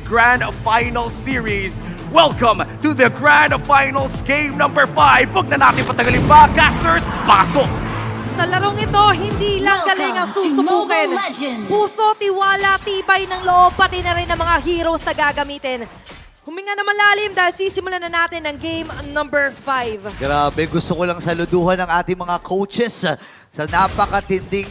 Grand Finals Series. Welcome to the Grand Finals Game number 5. Huwag na natin patagalin pa, casters, pasok! Sa larong ito, hindi lang galing ang susubukin. Puso, tiwala, tibay ng loob, pati na rin ang mga heroes na gagamitin. Huminga na malalim dahil sisimulan na natin ang game number 5. Grabe, gusto ko lang saluduhan ng ating mga coaches sa napakatinding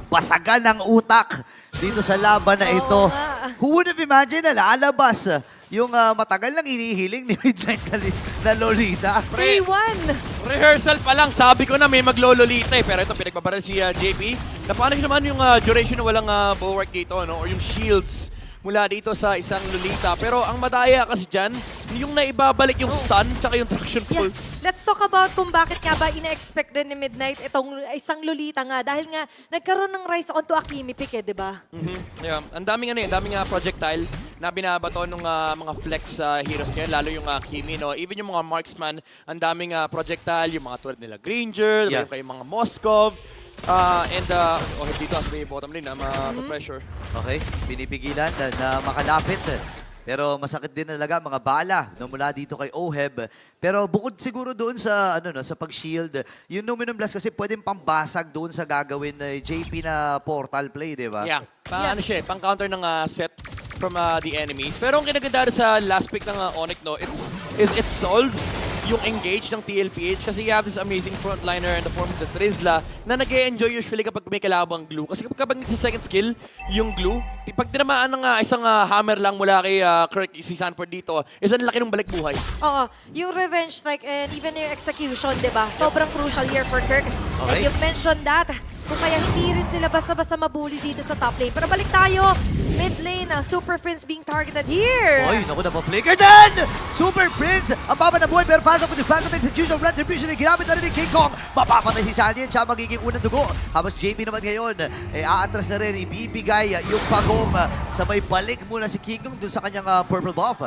basagan ng utak dito sa laban na ito. Who would have imagined na lalabas yung matagal lang inihiling ni Midnight na Lolita? 3-1. Rehearsal pa lang, sabi ko na may maglololita eh. Pero ito, pinagbabaral si JP. Napanish naman yung duration na walang bulwark dito, no? Or yung shields mula dito sa isang Lolita. Pero ang madaya kasi dyan, yung naibabalik yung stun tsaka yung traction Yeah. pulse. Let's talk about kung bakit nga ba ina-expect din ni Midnight itong isang Lolita nga. Dahil nga nagkaroon ng rise onto Akimi pick eh, di ba? Yeah. Ang daming daming projectile na binabato ng mga flex heroes ngayon, lalo yung Kimi, no? Even yung mga marksman, ang daming projectile, yung mga tulad nila Granger, Yeah. yung mga Moskov, dito sa may bottom lane, pressure. Okay, pinipigilan na makalapit. Pero masakit din talaga mga bala no, mula dito kay Oheb. Pero bukod siguro doon sa sa pag-shield, yung Numinum Blast kasi pwedeng pambasag doon sa gagawin ni JP na portal play, di ba? Yeah, ano siya, pang-counter ng set from the enemies. Pero ang kinaganda sa last pick ng Onyx, no, it solves yung engage ng TLPH kasi you have this amazing frontliner in the form of the Trizla na nag-e-enjoy usually kapag may kalabang glue. Kasi kapag second skill, yung glue, pag tinamaan ng isang hammer lang mula kay Kirk, si Sanford dito, is ang laki ng balik buhay. Oo, yung revenge strike and even yung execution, di ba? Sobrang crucial here for Kirk. And Okay. you've mentioned that. Kung kaya hindi rin sila basta-basta mabuli dito sa top lane. Pero balik tayo, mid lane, Super Prince being targeted here. Oy, naku, napaflicker din! Super Prince, ang baba na buhay pero pasok with the Phantom Execution of Retribution ay ginamit na rin ni King Kong. Mapapatay si Sandy, siya magiging unang dugo. Habang si JP naman ngayon, aatras na rin, ibibigay yung pagong sa may balik muna si King Kong dun sa kanyang purple buff.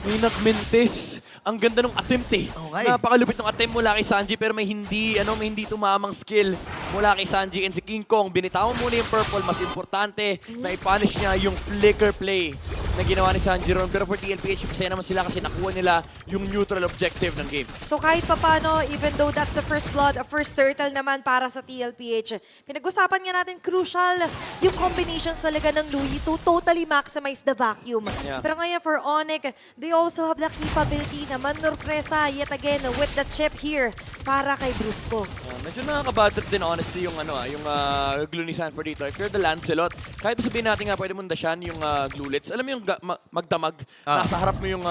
May nagmintis. Ang ganda ng attempt eh. Okay. Napakalupit ng attempt mula kay Sanji pero may hindi tumamang skill mula kay Sanji and si King Kong. Binitawan muna yung purple. Mas importante na i-punish niya yung flicker play na ginawa ni Sanji ron. Pero for TLPH, masaya naman sila kasi nakuha nila yung neutral objective ng game. So kahit papano, even though that's the first blood, a first turtle naman para sa TLPH, pinag-usapan nga natin crucial yung combinations talaga ng Louis to totally maximize the vacuum. Yeah. Pero ngayon for Onyx, they also have the capability na manurpresa yet again with the chip here para kay Brusco. Medyo nakaka-bad trip din honestly yung yung glue ni Sanford dito. If you're the Lancelot, kahit sabihin natin nga pwede mong dasyan yung glulets. Alam mo yung magdamag, nasa harap mo yung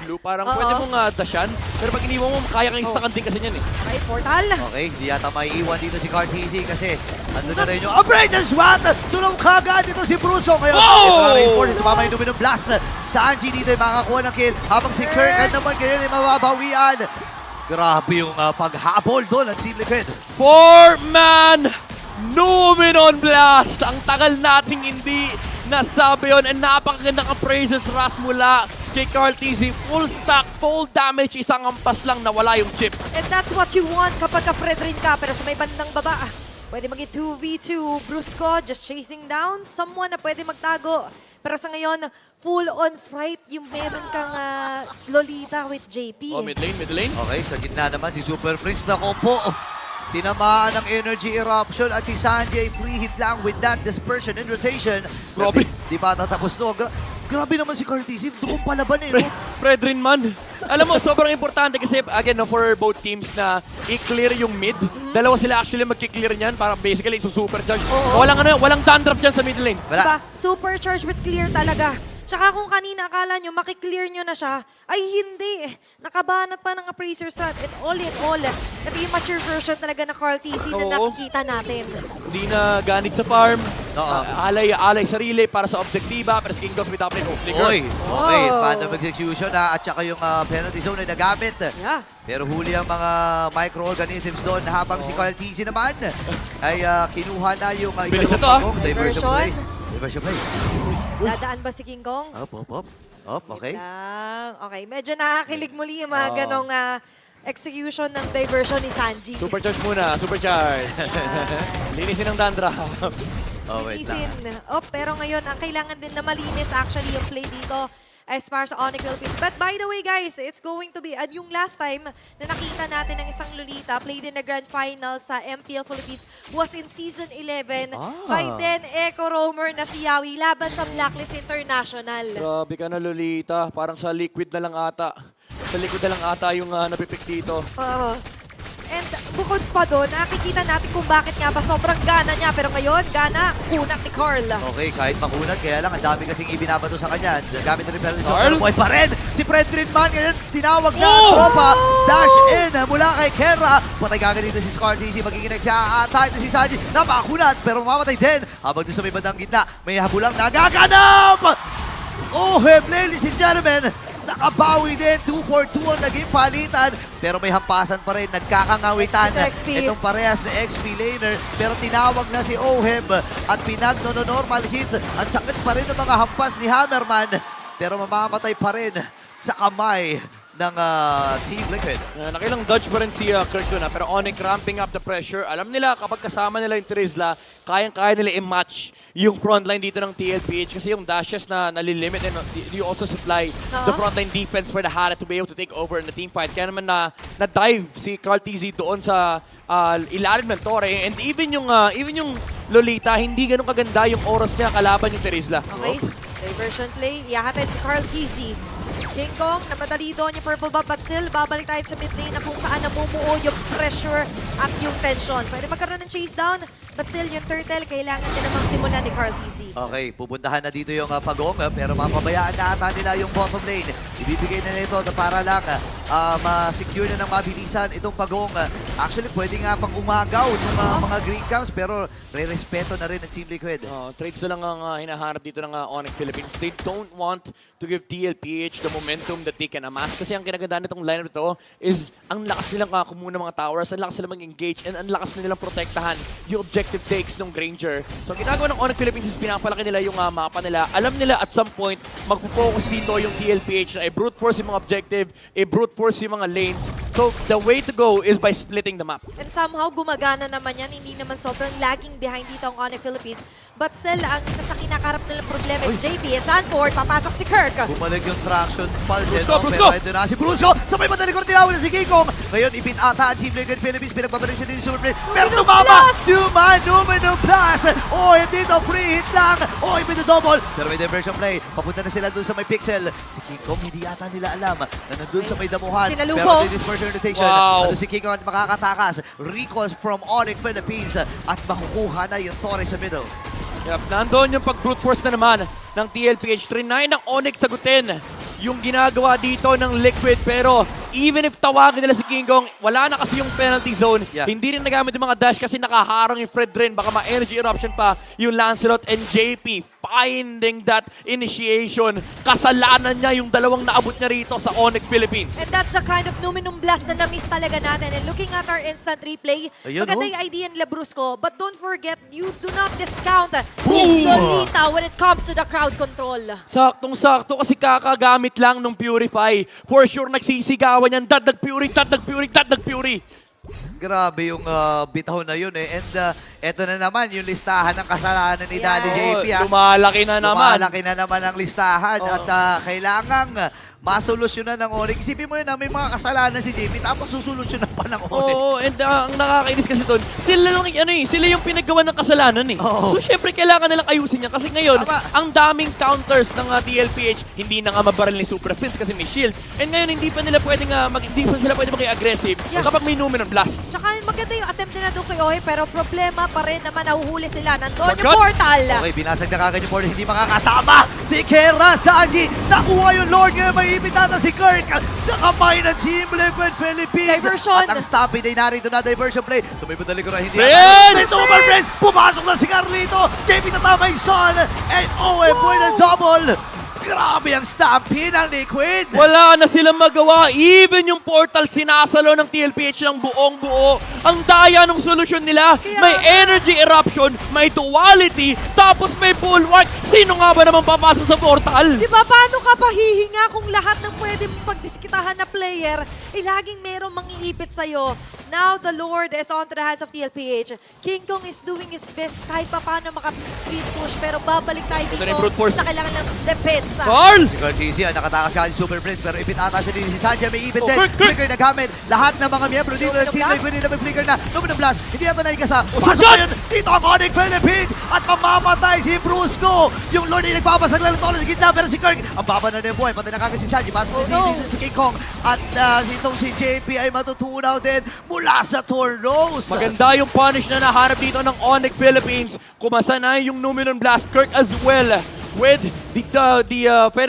glue, parang pwede mong dasyan. Pero pag iniwan mo, kaya kang instakan din kasi yan eh. Okay, portal. Okay, hindi yata may iwan dito si Cartesi kasi ando na rin yung Abrasion SWAT! Tulong kagad dito si Bruso. Ngayon, ito na reinforce, tumama yung Numinum Blast. Sanji dito ay makakakuha ng kill habang si Kirk naman ngayon ay mababawian. Grabe yung paghabol doon at Team Liquid. 4-man Numinon Blast! Ang tagal nating hindi nasabi yun. And napakagandang appraisers ras mula kay Cartesi. Full stack, full damage, isang ampas lang nawala yung chip. And that's what you want kapag ka-Fredrin ka. Pero sa may bandang baba, pwede maging 2v2. Brusco just chasing down someone na pwede magtago. Pero sa ngayon, full-on fight yung meron kang Lolita with JP. Oh, mid lane. Okay, sa gitna naman si Super Prince na po. Tinamaan ng energy eruption at si Sanjay free hit lang with that dispersion and rotation. Grabe. Di pa tatapos to. Grabe naman si Cartesi. Dugong palaban eh. No? Fredrin man. Alam mo, sobrang importante kasi, again, no, for both teams na i-clear yung mid. Dalawa sila actually magki-clear niyan para basically supercharge. Walang dandruff dyan sa mid lane. Diba? Wala. Supercharged with clear talaga. Tsaka kung kanina akala nyo, makiklear nyo na siya, ay hindi. Nakabanat pa ng appraiser strat. And all in all, ito yung mature version talaga na Cartesi na Oo. nakikita natin. Hindi na ganit sa farm. Oo. Alay sarili para sa objektiba. Pero sa King Dogs with top lane, flicker. Oy, okay. Oh. Phantom execution at saka yung penalty zone ay nagamit. Yeah. Pero huli ang mga microorganisms doon habang si Cartesi naman ay kinuha na yung Bilis ikalawang ito, pagong. Diversion play. Diversion. Diversion play. Dadaan ba si King Kong? Up, okay. Okay, medyo nakakilig muli yung mga ganong execution ng diversion ni Sanji. Supercharge muna, supercharge. Linisin ng dandruff. Oh, wait lang. linisin. Oh, pero ngayon, ang kailangan din na malinis actually yung play dito as far as Onyx Philippines. But by the way, guys, it's going to be, yung last time na nakita natin ng isang Lolita played in the Grand Final sa MPL Philippines was in Season 11 by then Echo Roamer na si Yawi laban sa Blacklist International. Grabe ka na, Lolita. Parang sa liquid na lang ata. Sa liquid na lang ata yung napipik dito. And bukod pa doon, nakikita natin kung bakit nga ba sobrang gana niya. Pero ngayon, gana, kunak ni Carl. Okay, kahit makunat, kaya lang ang dami kasing ibinabato sa kanya. Gamit na rin penalty shot, Carl? pero buhay pa rin. Si Fredrin man ngayon, tinawag na ang tropa. Dash in mula kay Kera. Patay kagad dito si Scar TC, magiging nagsa-atay ito si Sanji. Napakunat, pero mamamatay din. Habang doon sa may bandang gitna, may habulang nagaganap! Oh, ladies and gentlemen, nakabawi din. 2 for 2 ang naging palitan. Pero may hampasan pa rin. Nagkakangawitan XP sa XP. itong parehas na XP laner. Pero tinawag na si Oheb at pinag-normal hits. Ang sakit pa rin ng mga hampas ni Hammerman. Pero mamamatay pa rin sa kamay ng Team Liquid. Nakilang dodge pa rin si Kirk doon, pero Onyx ramping up the pressure. Alam nila kapag kasama nila yung Trizla, kayang-kaya nila i-match yung frontline dito ng TLPH kasi yung dashes na nalilimit and you also supply the frontline defense for the Hara to be able to take over in the team fight. Kaya naman na-dive si Carl TZ doon sa ilalim ng Torre, and even yung Lolita, hindi ganun kaganda yung oras niya kalaban yung Trizla. Okay, diversion play. Ihahatid si Carl Kizzy. King Kong, napadali doon yung purple buff, but still, babalik tayo sa mid lane na kung saan namumuo yung pressure at yung tension. Pwede magkaroon ng chase down, but still, yung turtle, kailangan din namang simulan ni Carl Kizzy. Okay, pupuntahan na dito yung Pagong, pero mapabayaan na ata nila yung bottom lane. Ibibigay na nito na para lang ma-secure na ng mabilisan itong Pagong. Actually, pwede nga pang umagaw ng mga green camps, pero re-respeto na rin ng Team Liquid. Trades na lang ang hinahanap dito ng Onyx Philippines. They don't want to give TLPH the momentum that they can amass. Kasi ang kinagandaan nitong lineup ito is ang lakas nilang kumuha ng mga towers, ang lakas nilang mag-engage, and ang lakas nilang protektahan yung objective takes ng Granger. So ang ginagawa ng Onyx Philippines is pinapalaki nila yung mapa nila. Alam nila at some point, magpo-focus dito yung TLPH na i-brute force yung mga objective, i-brute force yung mga lanes. So the way to go is by splitting the map. And somehow, gumagana naman yan. Hindi naman sobrang lagging behind dito ang Onyx Philippines. But still, ang isa sa kinakaharap nilang problema is JP and Sanford. Papasok si Kirk. Bumalik yung traction pulse, Brusco, no? Brusco! Pero ito na si Brusco. Sabay madaling ko tinawag na si King Kong. Ngayon, ipinata ang Team Liquid Philippines. Pinagbabalik siya din yung Super Play. Pero tumama! Numano plus! Oh, hindi to free hit lang. Oh, ipin double. Pero may diversion play. Papunta na sila dun sa may pixel. Si King Kong, hindi yata nila alam na nandun sa may damuhan. Sinalubo. Pero may dispersion rotation. Wow. Ano si King Kong at makakatakas. Recalls from Onyx Philippines. At makukuha na yung Torre sa middle. Yep, nandoon yung pag-brute force na naman ng TLPH. Trinay ng Onyx sagutin yung ginagawa dito ng Liquid, pero even if tawagin nila si King Kong, wala na kasi yung penalty zone. Yeah. Hindi rin nagamit yung mga dash kasi nakaharang yung Fredrin. Baka ma-energy eruption pa yung Lancelot, and JP finding that initiation. Kasalanan niya yung dalawang naabot niya rito sa Onyx Philippines. And that's the kind of Numinum Blast na na-miss talaga natin. And looking at our instant replay, Ayun, maganda oh. yung idea nila Brusco. But don't forget, you do not discount Boom! this Lolita when it comes to the crowd control. Saktong-sakto kasi kakagamit lang ng Purify. For sure, nagsisigawan yan. Dadag Fury, dadag Fury, dadag Fury. Grabe yung bitaw na yun eh. And eto na naman yung listahan ng kasalanan ni Daddy JP. Lumalaki na naman. Lumalaki na naman ang listahan at kailangang masolusyonan ng Onyx. Isipin mo yun na may mga kasalanan si JP tapos susolusyonan pa ng Onyx. Oo, and ang nakakainis kasi doon, sila yung pinaggawa ng kasalanan eh. Oo. So syempre kailangan nilang ayusin yan kasi ngayon, Tama. ang daming counters ng TLPH, hindi na nga mabaril ni Super Prince kasi may shield. And ngayon hindi pa sila pwedeng maging aggressive Yeah. kapag may Numenor Blast. Tsaka maganda yung attempt nila doon kay Ohe, pero problema pa rin naman nahuhuli sila. Nandun yung Bagat! portal. Okay, binasag na kagad yung portal. Hindi makakasama si Kera Sanji. Nakuha yung Lord ngayon. May ipitata si Kirk sa kamay ng Team Liquid Philippines. Diversion. At ang stopping ay narito na diversion play. So may madali ko na hindi. Friends! May double friends. Pumasok na si Carlito. JP tatama yung Son. And OM for the double. Grabe ang stampin ng Liquid. Wala na silang magawa. Even yung portal sinasalo ng TLPH ng buong buo. Ang daya ng solusyon nila. Kaya May nga. energy eruption, may duality, tapos may bulwark. Sino nga ba naman papasok sa portal? Di ba, paano ka pahihinga kung lahat ng pwede mong pagdiskitahan na player, laging merong mangiipit sa'yo? Now the Lord is onto the hands of TLPH. King Kong is doing his best kahit pa paano maka-speed push, pero babalik tayo Ito dito na yung brute force. sa kailangan ng depensa. Carl! Si Kurt TC, nakatakas ka si Super Prince, pero ipit ata siya din si Sanjay, may ipit Oh, din. Kurt! Flicker na gamit. Lahat ng mga miyembro dito ng Luminong Team Blast. Liquid na may flicker na. Luminong Blast, hindi natin naigasa. Oh, Pasok shot! ngayon dito ang Onyx Philippines at mamamatay si Brusco. Yung Lord ay nagbabasag lang ng tolo sa gitna, pero si Kirk, ang baba na rin buhay. Patay na kagad si Sanjay, pasok Oh, din no. dito si King Kong. At itong si JP ay matutunaw din mula sa Tornos. Maganda yung punish na naharap dito ng Onyx Philippines. Kumasa na yung Numenon Blast. Kirk as well with the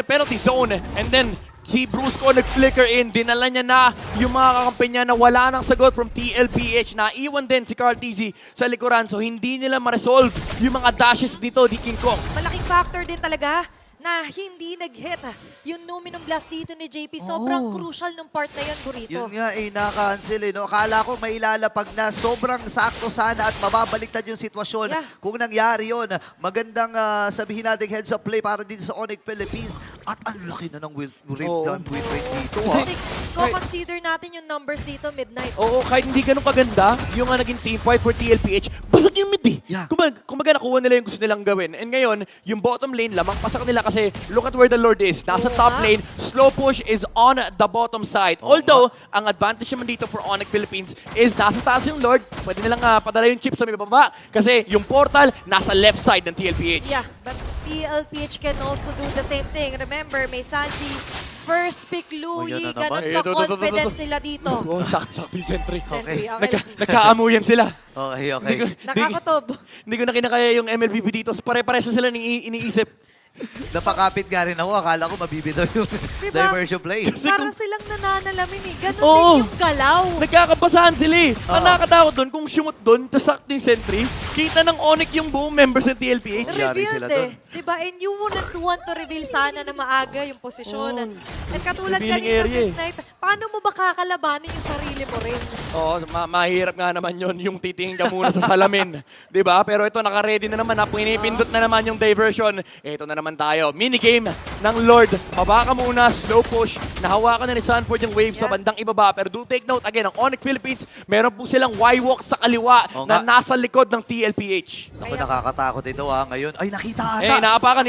penalty zone. And then si Brusco nag-flicker in. Dinala niya na yung mga kakampi niya na wala nang sagot from TLPH. Naiwan din si Carl TZ sa likuran. So hindi nila ma-resolve yung mga dashes dito di King Kong. Malaking factor din talaga na hindi nag-hit yung Numinum Blast dito ni JP. Sobrang crucial ng part na yun, Burrito. Yun nga na-cancel no? Akala ko may ilalapag na sobrang sakto sana at mababaliktad yung sitwasyon. Yeah. Kung nangyari yun, magandang sabihin natin heads up play para dito sa Onyx Philippines. At ang laki na ng win Oo. rate dito. Kasi consider natin yung numbers dito, Midnight. Oo, kahit hindi ganun kaganda, yung naging team fight for TLPH, basag yung mid eh. Yeah. Kumbaga nakuha nila yung gusto nilang gawin. And ngayon, yung bottom lane, lamang pasak nila kasi look at where the Lord is. Nasa Oo top nga. lane, slow push is on the bottom side. Oo Although, ang advantage naman dito for Onyx Philippines is nasa taas yung Lord, pwede nilang padala yung chip sa may baba kasi yung portal nasa left side ng TLPH. Yeah, but TLPH can also do the same thing. Remember, may Sanji, first pick Louie, yan na ganun naman. ka-confident sila dito. Oh, sakto yung sentry. Sentry, okay. Nagkaamuyan sila. Okay, Hindi ko, okay. Nakakatob. hindi ko na kinakaya yung MLBB dito. Pare-pares na sila iniisip. Napakapit nga rin ako. Akala ko mabibitaw yung Diba? diversion play. Parang silang nananalamin eh. Ganun Oo. din yung galaw. Nagkakabasahan sila eh. Ang Oo. nakakatakot doon, kung shumot doon, tas sakto yung sentry, kita ng Onyx yung buong members ng TLPH. Nangyari sila Revealed dun. eh. Diba? And you wouldn't want to reveal sana na maaga yung posisyon. Oo. And katulad Revealing kanina, area eh. Midnight, paano mo ba kakalabanin yung sarili mo rin? Oo, mahirap nga naman yon yung titingin ka muna sa salamin. 'Di ba? Pero ito, naka-ready na naman. Pinipindot na naman yung diversion. Ito na naman tayo. Minigame ng Lord. Baba ka muna, slow push. Nahawakan na ni Sanford yung wave sa Yeah. bandang ibaba. Pero do take note, again, ang Onyx Philippines, meron po silang Y-walk sa kaliwa Oo na nga. nasa likod ng TLPH. Ako nakakatakot ito Ngayon, ay nakita ata. Eh, inaapakan.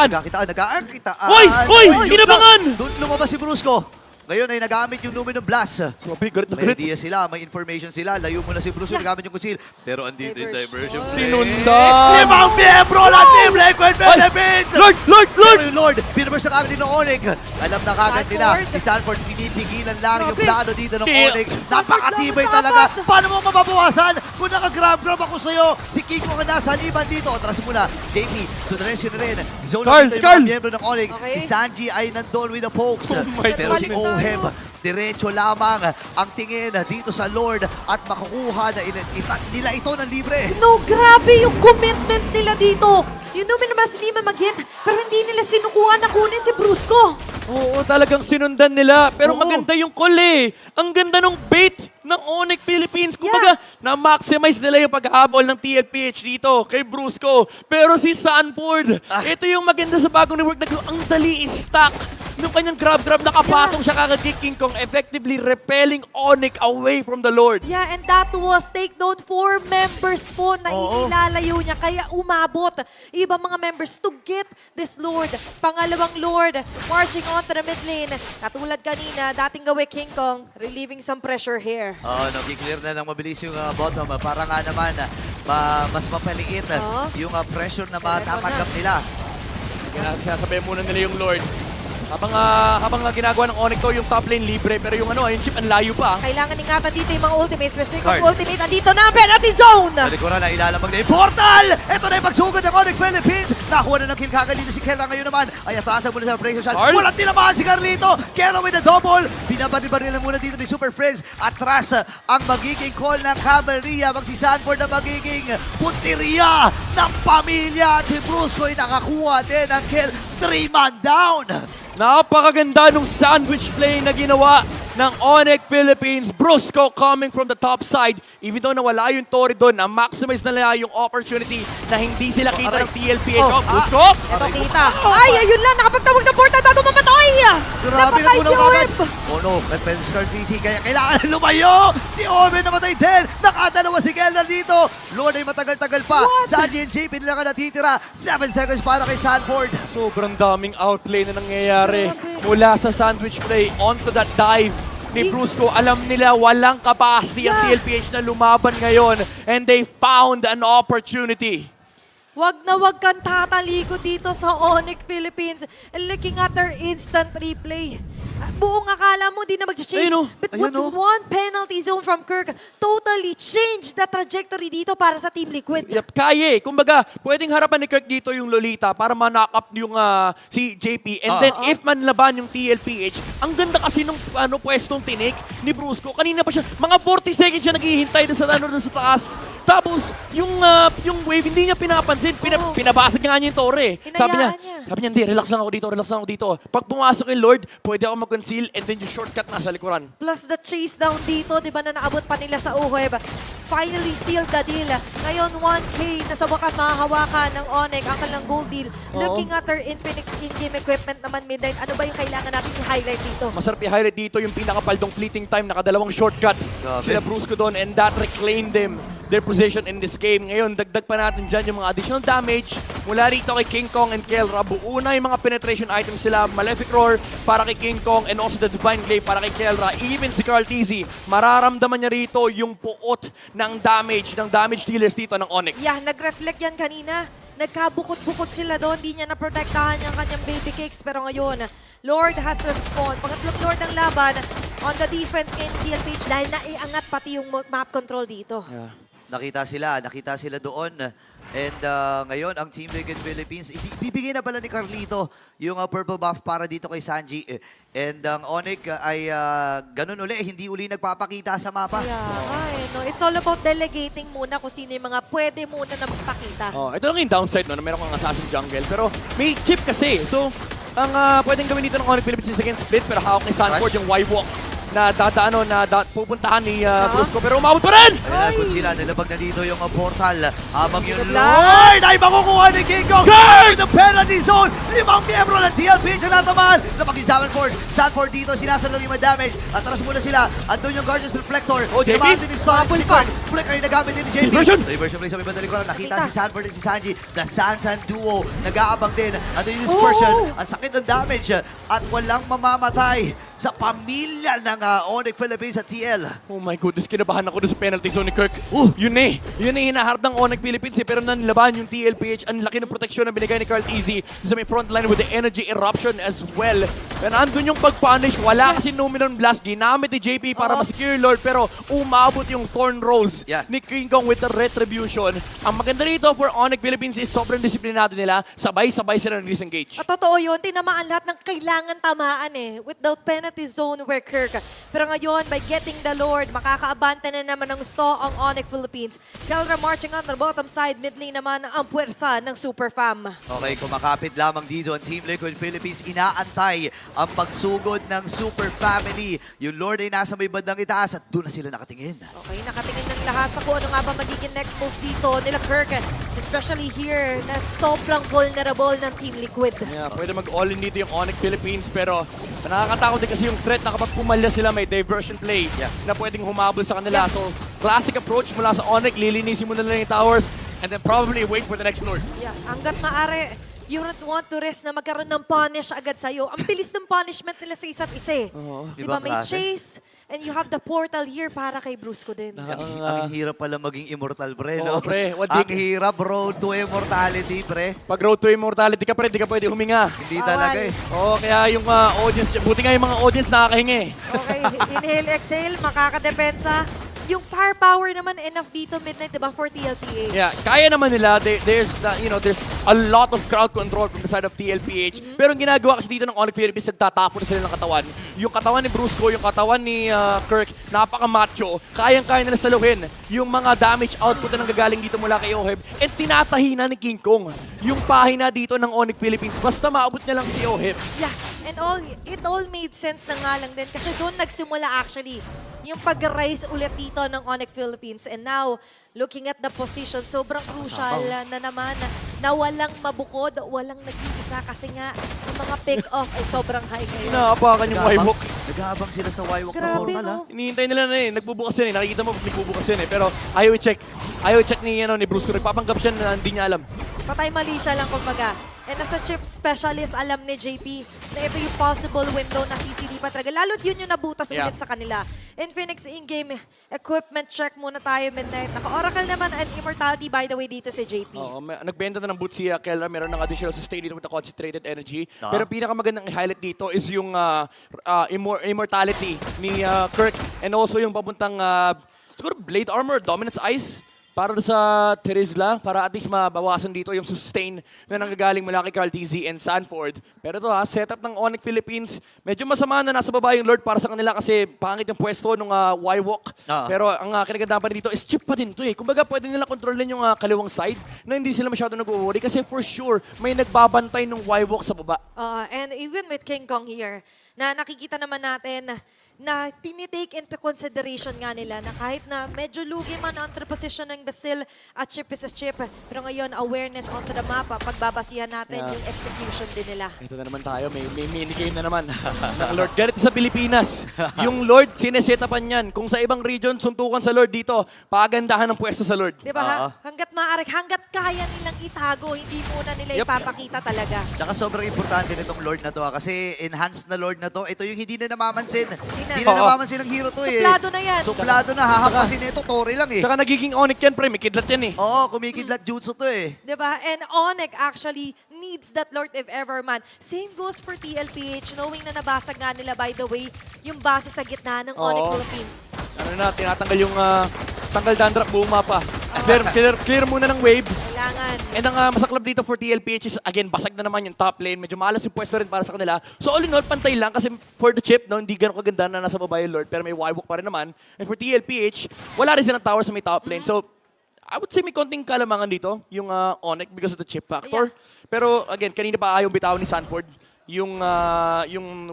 Nagkakitaan. Hoy! Ginabangan! Doon lumabas si Brusco. Ngayon ay nagamit yung Luminous Blast. Grabe, galit na May galit. idea sila, may information sila. Layo muna si Brusco, Yeah. nagamit yung conceal. Pero andito yung diversion. Sinundan! Limang miyembro ng Team Liquid Philippines! Lord! Lord! Lord! Pero yung Lord, pinabers na kagad din ng Onyx. Alam na kagad nila, Sanford. si Sanford pinipigilan lang yung Grabe. plano dito ng Kill. Onyx. Sanford Napakatibay lang, talaga. dapat. Paano mo mababawasan? Kung nakagrab-grab ako sa'yo, si King Kong ang nasa liban dito. Atras muna, JP, to the rescue na rin. Si Zone Carl, dito yung Carl. mga miyembro ng Onyx. Okay. Si Sanji ay nandun with the pokes. Oh my Pero si goodness. Ohem, diretso lamang ang tingin dito sa Lord at makukuha na nila ito ng libre. No, grabe yung commitment nila dito. Yung Numinum Blast hindi man mag-hit, pero hindi nila sinukuha na kunin si Brusco. Oo, talagang sinundan nila. Pero Oo. maganda yung call eh. Ang ganda ng bait ng Onyx Philippines. Kumbaga, na-maximize nila yung pag-ahabol ng TLPH dito kay Brusco. Pero si Sanford, ito yung maganda sa bagong rework na ang dali i-stack. Yung kanyang grab-grab, nakapatong siya kagad kay King Kong, effectively repelling Onyx away from the Lord. Yeah, and that was, take note, 4 members po na Oo. inilalayo niya. Kaya umabot ibang mga members to get this Lord. Pangalawang Lord, marching on to the mid lane. Katulad kanina, dating gawi King Kong, relieving some pressure here. Nag-clear na lang mabilis yung bottom para nga naman mas mapaliit Oo. yung pressure na Correct matatanggap na. nila. Sinasabi muna nila yung Lord. Habang ginagawa ng Onyx to, yung top lane libre, pero yung yung chip ang layo pa. Kailangan ingatan dito yung mga ultimates. West King Kong's Card. ultimate, andito na ang penalty zone! Sa likuran na ilalamag na yung portal! Ito na yung pagsugod ng Onyx Philippines! Nakuha na ng kill kagad dito si Kera ngayon naman. Ay atasan muna sa pressure shot. Carl. Walang tinamaan si Carlito! Kera with the double! Binabaril na muna dito ni Super Friends. Atras ang magiging call ng Cavalry habang si Sanford na magiging punteriya ng pamilya. At si Brusco ay nakakuha din ng kill. 3-man down! Napakaganda nung sandwich play na ginawa ng Onyx Philippines. Brusco coming from the top side. Even though nawala yung Tori doon, na-maximize na nila yung opportunity na hindi sila kita ng TLPH. Oh, Brusco! Ito kita. Ay, ayun lang, nakapagtawag ng portal bago mamatay! Grabe na Napatay si tunaw agad. Oem! no. At pwede si Carl TC, kaya kailangan lumayo! Si Omen namatay din! Nakadalawa si Gelder dito! Lord ay matagal-tagal pa. Sanji and JP nila ka natitira. 7 seconds para kay Sanford. Sobrang daming outplay na nangyayari mula sa sandwich play onto that dive ni Brusco. Alam nila walang capacity ang TLPH na lumaban ngayon and they found an opportunity. Wag na wag kang tatalikod dito sa Onyx Philippines. And looking at their instant replay. Buong akala mo di na mag-chase. Ayun, oh. But Ayun, oh. one penalty zone from Kirk totally changed the trajectory dito para sa Team Liquid. Yep, kaya eh. Kumbaga, pwedeng harapan ni Kirk dito yung Lolita para ma-knock up yung si JP. And then if manlaban yung TLPH, ang ganda kasi nung pwestong tinik ni Brusco. Kanina pa siya, mga 40 seconds siya naghihintay doon sa taas. Tapos, yung wave, hindi niya pinapansin. Pinabasag nga niya yung tore. Sabi niya, hindi, relax lang ako dito. Pag pumasok yung Lord, pwede ako mag-conceal and then yung shortcut nasa likuran. Plus the chase down dito, di ba na naabot pa nila sa Uheb. Finally sealed the deal. Ngayon 1K na sa wakas makahawakan ng Onyx ang kanilang gold deal. Looking at their Infinix in-game equipment naman midnight, ano ba yung kailangan natin i-highlight dito? Masarap i-highlight dito yung pinakapaldong fleeting time, nakadalawang shortcut. Grabe. Sila Brusco doon and that reclaimed them their position in this game. Ngayon, dagdag pa natin dyan yung mga additional damage mula rito kay King Kong and Kelra. Buo na yung mga penetration items sila. Malefic Roar para kay King Kong and also the Divine Glaive para kay Kelra. Even si Carl TZ, mararamdaman niya rito yung puot ng damage dealers dito ng Onyx. Yeah, nag-reflect yan kanina. Nagkabukod-bukod sila doon. Di niya naprotektahan yung kanyang baby cakes. Pero ngayon, Lord has respawned. Pangatlong Lord ng laban on the defense ngayon TLPH dahil naiangat pati yung map control dito. Yeah. Nakita sila doon. And ngayon, ang Team Liquid Philippines, ibibigay na pala ni Carlito yung purple buff para dito kay Sanji. And ang Onyx ay ganun uli, hindi uli nagpapakita sa mapa. Yeah, no, it's all about delegating muna kung sino yung mga pwede muna na magpakita. Oh, ito lang yung downside no, na meron kang assassin jungle. Pero may chip kasi. So, ang pwedeng gawin dito ng Onyx Philippines is against split pero hawak ni Sanford yung Y-Walk na pupuntahan ni Brusco pero umabot pa rin! Ayun na, sila, nilabag na dito yung portal. Habang yung Lord ay makukuha ni King Kong. Guard! The penalty zone! 5 miyembro ng TLPH na natamaan. Napag yung Sanford dito, sinasalo yung damage. Atras muna sila. Andun yung Guardian's Reflector. Oh, JP? Tinamaan din ni Sonic si Kong. Flick ay nagamit din ni JP. Reversion play sa may bandali ko. Nakita si Sanford at si Sanji. The Sansan duo. Nag-aabang din. Andun yung dispersion. Ang sakit ng damage. At walang mamamatay sa pamilya ng Onyx Philippines at TL. Oh my goodness, kinabahan ako doon sa penalty zone ni Kirk. Yun hinaharap ng Onyx Philippines pero nanlaban yung TLPH. Ang laki ng proteksyon na binigay ni Carl TZ sa may frontline with the energy eruption as well. Pero andun yung pag-punish, wala kasi Numenon Blast. Ginamit ni JP para ma-secure Lord pero umabot yung Thorn Rose ni King Kong with the retribution. Ang maganda rito for Onyx Philippines is sobrang disiplinado nila. Sabay-sabay sila ng disengage. At totoo yun, tinamaan lahat ng kailangan tamaan without penalty zone where Kirk. Pero ngayon, by getting the Lord, makakaabante na naman ng gusto ang Onyx Philippines. Kelra marching on the bottom side, mid lane naman ang puwersa ng Super Fam. Okay, kumakapit lamang dito ang Team Liquid Philippines. Inaantay ang pagsugod ng Super Family. Yung Lord ay nasa may bandang itaas at doon na sila nakatingin. Okay, nakatingin ng lahat sa kung ano nga ba magiging next move dito nila Kirk. Especially here, na sobrang vulnerable ng Team Liquid. Yeah, pwede mag-all-in dito yung Onyx Philippines pero nakakatakot din kasi yung threat na kapag pumalya sila may diversion play na pwedeng humabol sa kanila. So, classic approach mula sa Onyx, lilinisin mo na lang yung towers and then probably wait for the next Lord. Yeah, hanggat maaari, you don't want to risk na magkaroon ng punish agad sa'yo. Ang bilis ng punishment nila sa isa't isa. Diba, may Ibang klase. chase and you have the portal here para kay Brusco din. Ang hirap pala maging immortal, pre, no? Oo, pre. Ang hirap, road to immortality, pre. Pag road to immortality ka, pre, di ka pwede huminga. Hindi Bawal. talaga eh. Oo, kaya yung audience, buti nga yung mga audience nakakahinga eh. Okay, inhale, exhale, makakadepensa. Yung firepower naman enough dito midnight, diba, for TLPH. Yeah, kaya naman nila. There's a lot of crowd control from the side of TLPH. Pero ang ginagawa kasi dito ng Onyx Philippines, nagtatapo na sila ng katawan. Yung katawan ni Brusco, yung katawan ni Kirk, napaka-macho. Kayang-kaya nila saluhin yung mga damage output na nanggagaling dito mula kay Oheb. And tinatahina ni King Kong yung pahina dito ng Onyx Philippines. Basta maabot niya lang si Oheb. Yeah, and it all made sense na nga lang din kasi doon nagsimula actually yung pag-rise ulit dito ng Onyx Philippines. And now, looking at the position, sobrang crucial na naman na walang mabukod, walang nag-iisa kasi nga yung mga pick-off ay sobrang high ngayon. Naapakan yung Y-Walk. Nag-aabang sila sa Y-Walk na Grabe, portal, ha? no? Hinihintay nila na nagbubukas yun Nakikita mo, nagbubukas yun Pero ayaw i-check. Ayaw i-check ni Brusco. Nagpapanggap siya na hindi niya alam. Patay mali siya lang kumbaga. And as a chip specialist, alam ni JP na ito yung possible window na CCD pa talaga. Lalo't yun yung nabutas ulit sa kanila. In Phoenix in-game, equipment check muna tayo midnight. Naka-Oracle naman and Immortality by the way dito si JP. Oo, nagbenta na ng boot si Kelra. Meron ng additional sustain dito with the concentrated energy. Ah. Pero pinakamagandang i-highlight dito is yung immortality ni Kirk. And also yung papuntang siguro Blade Armor, Dominance Ice. Para sa Terizla, para at least mabawasan dito yung sustain na nanggagaling mula kay Carl TZ and Sanford. Pero ito setup ng Onyx Philippines, medyo masama na nasa baba yung Lord para sa kanila kasi pangit yung pwesto ng Y-Walk. Pero ang kinagandapan dito is chip pa din ito Kumbaga pwede nila kontrolin yung kaliwang side na hindi sila masyado nag-worry kasi for sure may nagbabantay ng Y-Walk sa baba. And even with King Kong here, na nakikita naman natin na tinitake into consideration nga nila na kahit na medyo lugi man ang position ng Basil at chip is a chip, pero ngayon awareness onto the map, pagbabasihan natin yung execution din nila. Ito na naman tayo, may minigame na naman. Ng Lord, ganito sa Pilipinas. Yung Lord, sinesetapan yan. Kung sa ibang region, suntukan sa Lord dito, pagandahan ng pwesto sa Lord. Di ba? Hanggat maaari, hanggat kaya nilang itago, hindi muna nila ipapakita talaga. Tsaka sobrang importante nitong Lord na to kasi enhanced na Lord na to. Ito yung hindi na namamansin. na. Hindi na namamansin ng hero to Suplado na yan. Suplado na, hahapasin nito, Tori lang Tsaka nagiging Onyx yan, pre. May kidlat yan Oo, kumikidlat jutsu to Diba? And Onyx actually needs that Lord if ever man. Same goes for TLPH, knowing na nabasag nga nila by the way, yung base sa gitna ng Onyx Philippines. Ano na, tinatanggal yung tanggal dandruff buong mapa. Clear muna ng wave. Kailangan. And ang masaklap dito for TLPH is, again, basag na naman yung top lane. Medyo malas yung pwesto rin para sa kanila. So all in all, pantay lang kasi for the chip, hindi ganun kaganda na nasa baba yung Lord. Pero may Y-Walk pa rin naman. And for TLPH, wala rin silang tower sa may top lane. So I would say may konting kalamangan dito, yung Onyx because of the chip factor. Pero again, kanina pa ayaw bitaw ni Sanford yung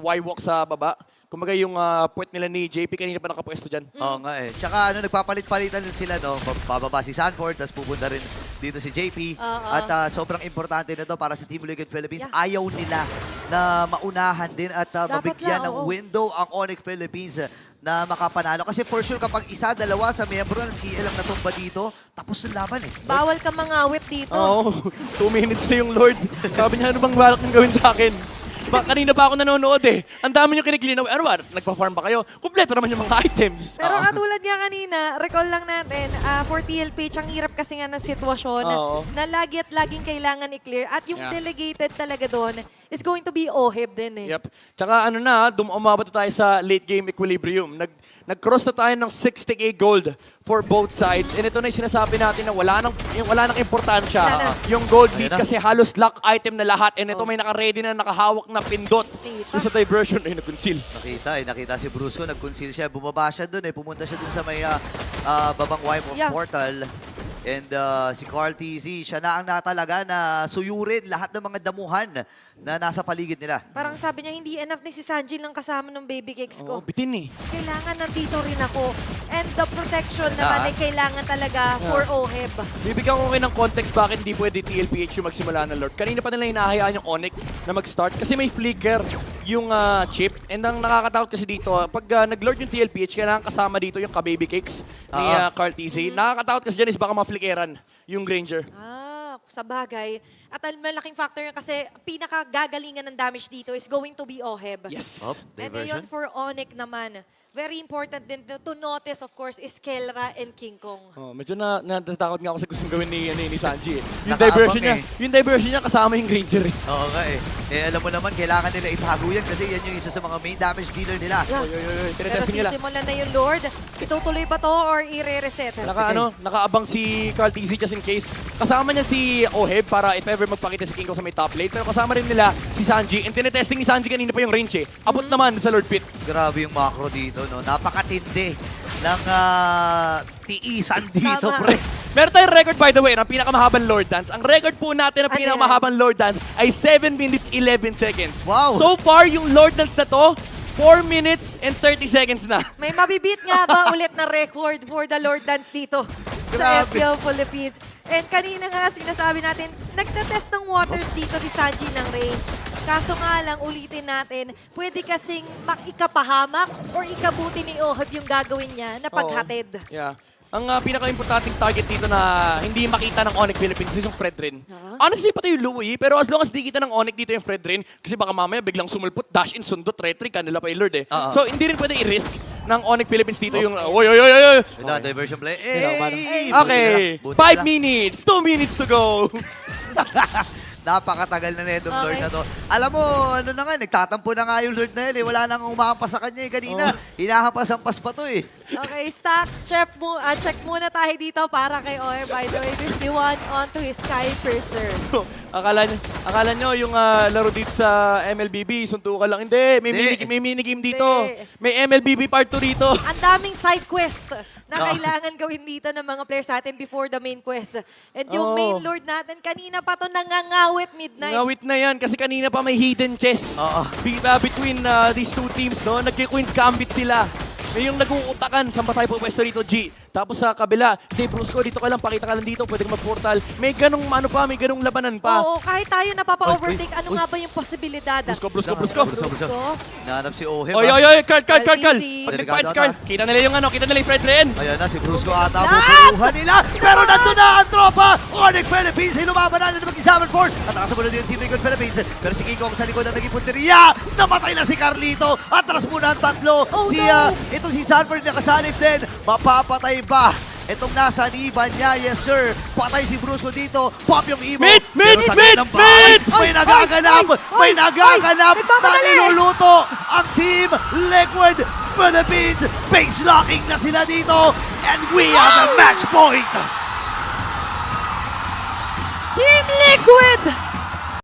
Y-Walk sa baba. Kumbaga yung puwet nila ni JP kanina pa nakapwesto dyan. Oo nga Tsaka nagpapalit-palitan din sila, Bababa si Sanford, tapos pupunta rin dito si JP. At sobrang importante na to para sa Team Liquid Philippines. Ayaw nila na maunahan din at mabigyan ng window ang Onyx Philippines na makapanalo. Kasi for sure kapag isa, dalawa sa miyembro ng TL ang natumba dito, tapos ang laban Bawal ka mangawit dito. Oo, 2 minutes na yung Lord. Sabi niya, ano bang balak nang gawin sa akin? Kanina pa ako nanonood Ang dami nyo kiniklinaw. Ano ba? Nagpa-farm ba kayo? Kompleto naman yung mga items. Pero katulad nga kanina, recall lang natin, for TLPH, ang hirap kasi nga ng sitwasyon na lagi at laging kailangan i-clear. At yung delegated talaga doon is going to be OHIB din Yep. Tsaka umabot na tayo sa late game equilibrium. Nag-cross na tayo ng 60k gold for both sides. And ito na yung sinasabi natin na wala nang importansya. Yung gold lead kasi halos lock item na lahat. And ito may naka-ready na nakahawak na pindot. Yung sa diversion ay nag-conceal. Nakita si Brusco, nag-conceal siya. Bumaba siya dun Pumunta siya dun sa may babang wipe of portal. And si Carl TZ, siya na ang natalaga na suyurin lahat ng mga damuhan na nasa paligid nila. Parang sabi niya, hindi enough ni si Sanji lang kasama ng baby cakes ko. Bitin Kailangan nandito rin ako. And the protection naman ay kailangan talaga for OHIB. Bibigyan ko kayo ng context bakit hindi pwede TLPH yung magsimula ng Lord. Kanina pa nila hinahayaan yung Onyx na mag-start kasi may flicker yung chip. And ang nakakatakot kasi dito, pag nag-Lord yung TLPH, kailangan kasama dito yung ka-baby cakes ni Carl TZ. Nakakatakot kasi dyan is baka ma-flickeran yung Granger. Sa bagay. At malaking factor yun kasi pinakagagalingan ng damage dito is going to be OHIB. Yes. And ngayon for Onyx naman, very important din to notice, of course, is Kelra and King Kong. Medyo natatakot nga ako sa gustong gawin ni Sanji. Yung Nakaabang diversion niya kasama yung Granger Oo nga alam mo naman, kailangan nila itago yan kasi yan yung isa sa mga main damage dealer nila. Pero sisimulan na yung Lord. Itutuloy ba to or i-reset? Nakaabang si Carl TZ just in case. Kasama niya si OHIB para if ever magpakita si King Kong sa may top lane. Pero kasama rin nila si Sanji. And tinetesting ni Sanji kanina pa yung range Abot naman sa Lord Pit. Grabe yung macro dito, Napakatindi ng tiisan dito, pre. Meron tayong record, by the way, ng pinakamahabang Lord Dance. Ang record po natin ng pinakamahabang Lord Dance ay 7 minutes 11 seconds. Wow! So far, yung Lord Dance na to, 4 minutes and 30 seconds na. May mabibit nga ba ulit na record for the Lord Dance dito sa FPL Philippines? And kanina nga sinasabi natin, nagtatest ng waters dito si Sanji ng range. Kaso nga lang, ulitin natin, pwede kasing ikapahamak or ikabuti ni Oheb yung gagawin niya na paghatid. Yeah. Ang pinaka-importanting target dito na hindi makita ng Onyx Philippines is yung Fredrin. Honestly, pati yung Louie, pero as long as di kita ng Onyx dito yung Fredrin, kasi baka mamaya biglang sumulput, dash in, sundot, retry, kanila pa yung Lord eh. So, hindi rin pwede i-risk ng Onyx Philippines dito yung, oy. Wala, diversion play. Okay, 5 minutes, 2 minutes to go. Napakatagal na Nedong Lord Okay. na to. Alam mo, ano na nga, nagtatampo na nga yung Lord na yun eh. Wala nang umahampas sa kanya eh. Kanina, hinahampas-hampas pa to eh. Okay, stack. Check muna tayo dito para kay Oheb. By the way, 51 onto his Sky Piercer. akala nyo yung laro dito sa MLBB, suntukan lang. Hindi, may minigame dito. Hindi. May MLBB part 2 rito. Ang daming side quest na kailangan gawin dito ng mga players natin before the main quest. And yung main lord natin, kanina pa to nangangawit midnight. Ngawit na yan kasi kanina pa may hidden chest. Between these two teams, no? Nagki-Queen's Gambit sila. May yung nag-uutakan, saan ba tayo pupwesto rito, G? Tapos sa kabila, hey Brusco, dito ka lang, pakita ka lang dito, pwede ka mag-portal. May ganong may ganong labanan pa. Oo, kahit tayo napapa-overtake, ano nga ba yung posibilidad? Brusco. Nahanap si Oheb. Oy, Card. Easy. Pag nag-punch card, kita nila yung Fredrin. Ayan na, si Brusco ata bubuhan nila. Pero nandun na ang tropa! Onyx Philippines, hinumaban na ng mag-examine force. At nakasamunod din ang Team Liquid Philippines. Pero si Kiko sa likod ng naging punteriya. Namatay na si Carlito. Atras muna ang tatlo. Oh, no. Itong si Sanford nakasanib din. Mapapatay ba? Itong nasa Iban niya, yes sir. Patay si Brusco dito. Pop yung emo. Mid! Pero sa gitna ng bahay, May nagaganap! May nagaganap na nagmamadali. niluluto ang Team Liquid Philippines. Base locking na sila dito. And we have a match point. Team Liquid